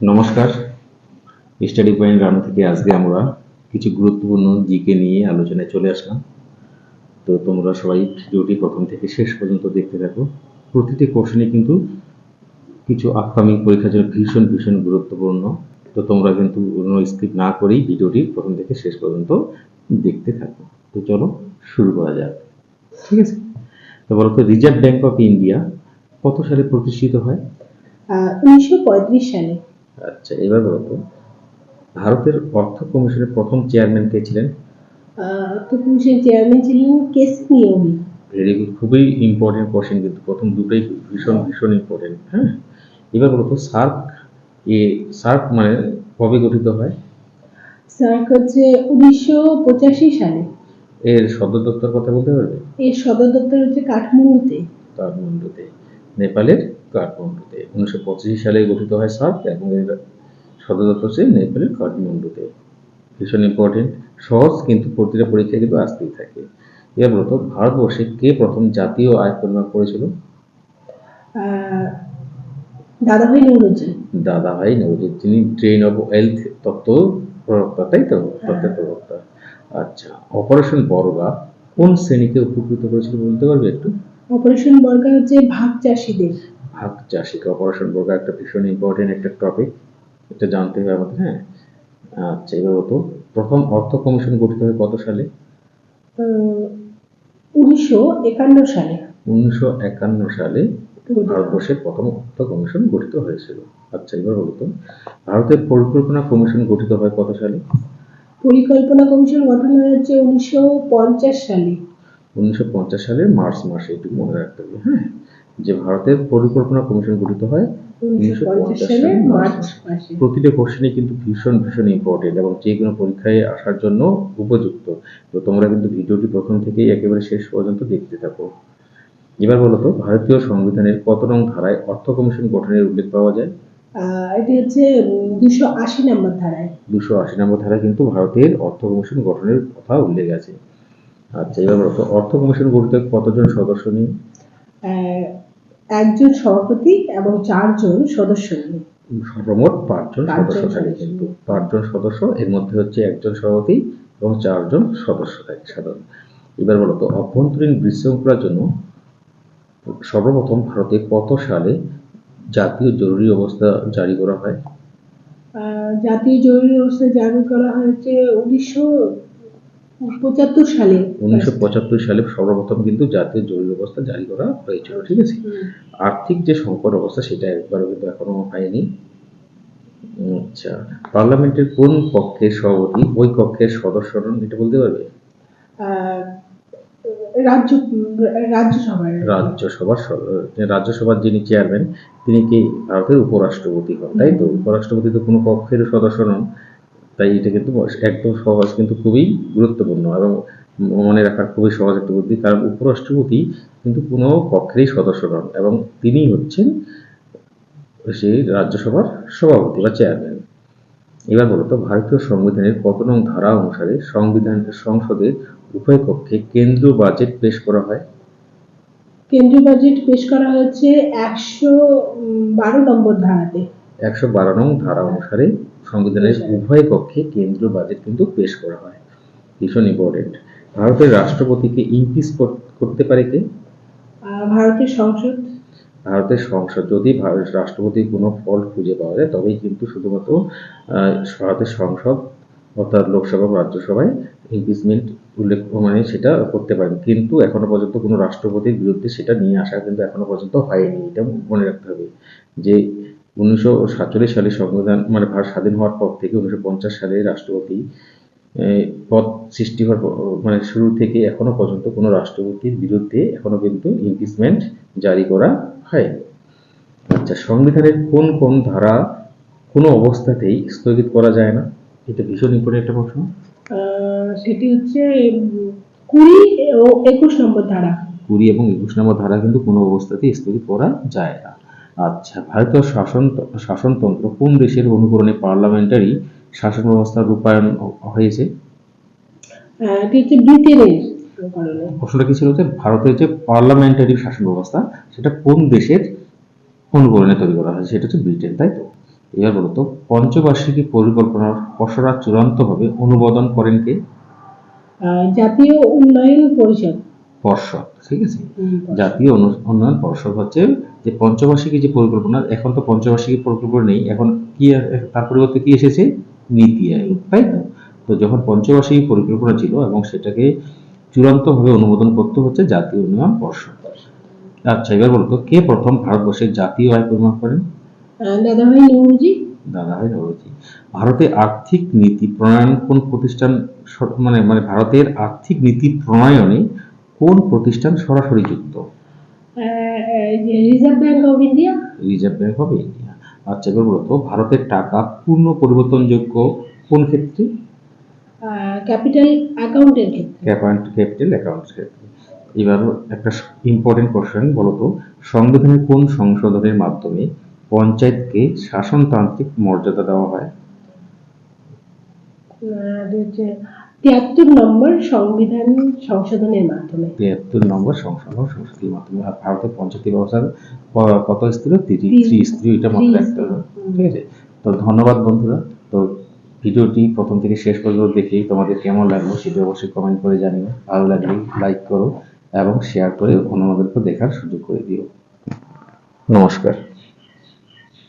নমস্কার, study point Rana থেকে আজকে আমরা কিছু গুরুত্বপূর্ণ জিকে নিয়ে আলোচনায় চলে আসলাম। তো তোমরা সবাই ভিডিওটি প্রথম থেকে শেষ পর্যন্ত দেখতে থাকো। প্রতিটি কোশ্চেনে কিন্তু কিছু আপকামিং পরীক্ষার জন্য ভীষণ ভীষণ গুরুত্বপূর্ণ। তো তোমরা কিন্তু কোনো স্কিপ না করেই ভিডিওটি প্রথম থেকে শেষ পর্যন্ত দেখতে থাকো। তো চলো শুরু করা যাক, ঠিক আছে? তো বলতো, রিজার্ভ ব্যাংক অফ ইন্ডিয়া কত সালে প্রতিষ্ঠিত হয়? 1935 সালে। আচ্ছা, এবার বলতো, ভারতের অর্থ কমিশনের প্রথম চেয়ারম্যান কে ছিলেন? অর্থ কমিশনের চেয়ারম্যান ছিলেন কেসি নিয়োগী। ভেরি গুড, খুবই ইম্পর্টেন্ট কোশ্চেন, কিন্তু প্রথম দুটোই ভীষণ ভীষণ ইম্পর্টেন্ট। হ্যাঁ, এবার বলতো, সার্ক মানে কবে গঠিত হয়? সার্ক হচ্ছে 1985 সালে। এর সদর দপ্তর কথা বলতে পারবে? এর সদর দপ্তর হচ্ছে কাঠমান্ডুতে। কাঠমান্ডুতে, নেপালের কাঠমান্ডুতে। 1985 সালে গঠিত হয় সার্ক এবং এর সদর দপ্তর হচ্ছে নেপালের কাঠমান্ডুতে। ভীষণ ইম্পর্টেন্ট, সহজ কিন্তু প্রতিটা পরীক্ষা কিন্তু আসতেই থাকে। এবার বলতো, ভারতবর্ষে কে প্রথম জাতীয় আয় পরিমাপ করেছিল? দাদাভাই নৌরোজি। দাদাভাই নৌরোজি, যিনি ট্রেন অফ ওয়েলথ তত্ত্ব প্রবক্তা, তাই তো? তত্ত্বের প্রবক্তা। আচ্ছা, অপারেশন বর্গা কোন শ্রেণীকে উপকৃত করেছিল বলতে পারবে একটু? অপারেশন বর্গা হচ্ছে ভাগ চাষীদের। ভাগ চাষিকে অপারেশন বর্গা একটা ভীষণ ইম্পর্টেন্ট একটা টপিক, এটা জানতে হবে আমাদের। হ্যাঁ, আচ্ছা, এবার বলতো, প্রথম অর্থ কমিশন গঠিত হয় কত সালে? 1951 সালে। 1951 সালে ভারতবর্ষের প্রথম অর্থ কমিশন গঠিত হয়েছিল। আচ্ছা, এবার বলতো, ভারতের পরিকল্পনা কমিশন গঠিত হয় কত সালে? পরিকল্পনা কমিশন গঠন হয়েছে 1950 সালে। 1950 সালের মার্চ মাসে, একটু মনে রাখতে হবে। হ্যাঁ, যে ভারতের পরিকল্পনা কমিশন গঠিত হয় 1950 সালের মার্চ মাসে। প্রতিটা কোশ্চেনই কিন্তু ভীষণ ভীষণ ইম্পর্টেন্ট এবং যে কোনো পরীক্ষায় আসার জন্য উপযুক্ত। তো তোমরা কিন্তু ভিডিওটি প্রথম থেকেই একেবারে শেষ পর্যন্ত দেখতে থাকো। এবার বলো তো, ভারতীয় সংবিধানের কত নং ধারায় অর্থ কমিশন গঠনের উল্লেখ পাওয়া যায়? এটি হচ্ছে 280 নম্বর ধারায়। 280 নম্বর ধারায় কিন্তু ভারতের অর্থ কমিশন গঠনের কথা উল্লেখ আছে। আচ্ছা, এবার বলো তো, অর্থ কমিশন গঠিত কতজন সদস্য নিয়ে? একজন সভাপতি এবং 4 জন সদস্য নিয়ে। সর্বমোট 5 জন সদস্য থাকে, কিন্তু 5 জন সদস্য, এর মধ্যে হচ্ছে একজন সভাপতি এবং 4 জন সদস্য থাকে সাধারণ। এবার বলো তো, অভ্যন্তরীণ বিশৃঙ্খলার জন্য সর্বপ্রথম ভারতে কত সালে জাতীয় জরুরি অবস্থা জারি করা হয়? জাতীয় জরুরি অবস্থা জারি করা হয়েছে 1975 সালে। 1975 সালে সর্বপ্রথম কিন্তু জাতীয় জরুরি অবস্থা জারি করা হয়েছিল, ঠিক আছে? আর্থিক যে সংকট অবস্থা সেটা একবারও কিন্তু এখনো হয়নি। আচ্ছা, পার্লামেন্টের কোন কক্ষের সভাপতি ওই কক্ষের সদস্য নন, এটা বলতে পারবে? রাজ্যসভার যিনি চেয়ারম্যান তিনি কি ভারতের উপরাষ্ট্রপতি হন, তাই তো? উপরাষ্ট্রপতি তো কোনো কক্ষের সদস্য নন, তাই এটা কিন্তু একদম সহজ, কিন্তু খুবই গুরুত্বপূর্ণ এবং মনে রাখার খুবই সহজ একটা বুদ্ধি। কারণ উপরাষ্ট্রপতি কিন্তু কোনো কক্ষেরই সদস্য নন এবং তিনি হচ্ছেন সেই রাজ্যসভার সভাপতি বা চেয়ারম্যান। এবার বলতো, ভারতীয় সংবিধানের কত নং ধারা অনুসারে সংসদের উভয় কক্ষে কেন্দ্রীয় বাজেট পেশ করা হয়? কেন্দ্রীয় বাজেট পেশ করা হচ্ছে 112 নম্বর ধারাতে। 112 নং ধারা অনুসারে সংবিধানের উভয় কক্ষে কেন্দ্রীয় বাজেট কিন্তু পেশ করা হয়। ভীষণ ইম্পর্টেন্ট। ভারতের রাষ্ট্রপতিকে ইমপিচ করতে পারে কে? ভারতের সংসদ। ভারতের সংসদ, যদি রাষ্ট্রপতির কোনো ফল্ট খুঁজে পাওয়া যায় তবেই কিন্তু শুধুমাত্র ভারতের সংসদ অর্থাৎ লোকসভা বা রাজ্যসভায় ইমপিচমেন্ট উল্লেখ মানে সেটা করতে পারেন, কিন্তু এখনো পর্যন্ত কোনো রাষ্ট্রপতির বিরুদ্ধে সেটা নিয়ে আসা কিন্তু এখনো পর্যন্ত হয়নি। এটা মনে রাখতে হবে যে 1947 সালে সংবিধান মানে ভারত স্বাধীন হওয়ার পর থেকে 1950 সালে রাষ্ট্রপতি পদ সৃষ্টি হওয়ার মানে শুরু থেকে এখনো পর্যন্ত কোনো রাষ্ট্রপতির বিরুদ্ধে এখনো কিন্তু ইমপিচমেন্ট জারি করা হয়নি। আচ্ছা, সংবিধানের কোন কোন ধারা কোনো অবস্থাতেই স্থগিত করা যায় না? এটা ভীষণ ইম্পর্টেন্ট একটা প্রশ্ন। সেটি হচ্ছে 20 ও 21 নম্বর ধারা। 20 এবং 21 নম্বর ধারা কিন্তু কোনো অবস্থাতেই স্থগিত করা যায় না। আচ্ছা, ভারতীয় শাসনতন্ত্র কোন দেশের অনুকরণে পার্লামেন্টারি শাসন ব্যবস্থার রূপায়ণ হয়েছে? এটি হচ্ছে ব্রিটেনের। প্রশ্নটা কি ছিল যে ভারতের যে পার্লামেন্টারি শাসন ব্যবস্থা সেটা কোন দেশের অনুকরণে তৈরি করা হয়েছে? সেটা হচ্ছে ব্রিটেন, তাই তো? এবার বলতো পঞ্চবার্ষিকী পরিকল্পনার খসড়া চূড়ান্তভাবে অনুমোদন করেন কে? জাতীয় উন্নয়ন পরিষদ। পর্ষদ, ঠিক আছে। জাতীয় উন্নয়ন পর্ষদ হচ্ছে যে পঞ্চবার্ষিকী যে পরিকল্পনা, এখন তো পঞ্চবার্ষিকী পরিকল্পনা নেই, এখন কি তার পরিবর্তে কি এসেছে? নীতি আয়োগ, তাই তো। তো যখন পঞ্চবার্ষিকী পরিকল্পনা ছিল এবং সেটাকে চূড়ান্তভাবে অনুমোদন করতে হচ্ছে জাতীয় উন্নয়ন পর্ষদ। আচ্ছা, এবার বলতো কে প্রথম ভারতবর্ষের জাতীয় আয় পরিমাপ করেন? দাদাভাই নৌরুজি। দাদাভাই নৌরোজি। ভারতের আর্থিক নীতি প্রণয়ন কোন প্রতিষ্ঠান, মানে মানে ভারতের আর্থিক নীতি প্রণয়নে কোন প্রতিষ্ঠান সরাসরি যুক্ত? Reserve bank of India. Reserve bank of India. আচ্ছা, এবার বলতো ভারতের টাকা পূর্ণ পরিবর্তনযোগ্য কোন ক্ষেত্রে? ক্যাপিটাল অ্যাকাউন্টের ক্ষেত্রে। ক্যাপিটাল অ্যাকাউন্টের ক্ষেত্রে। এবার একটা ইম্পর্টেন্ট কোশ্চেন, বলতো সংবিধানের কোন সংশোধনের মাধ্যমে পঞ্চায়েতকে শাসনতান্ত্রিক মর্যাদা দেওয়া হয়? 73 নম্বর সংবিধান সংশোধনের মাধ্যমে। 73 নম্বর সংশোধনের মাধ্যমে। আর ভারতের পঞ্চায়েতি ব্যবস্থার কত স্তরে? 3 স্তরে, এটা মাত্র একটা, ঠিক আছে। তো ধন্যবাদ বন্ধুরা। তো ভিডিওটি প্রথম থেকে শেষ পর্যন্ত দেখে তোমাদের কেমন লাগলো সেটা অবশ্যই কমেন্ট করে জানিও। ভালো লাগলে লাইক করো এবং শেয়ার করে অন্যদেরকে দেখার সুযোগ করে দিও। নমস্কার।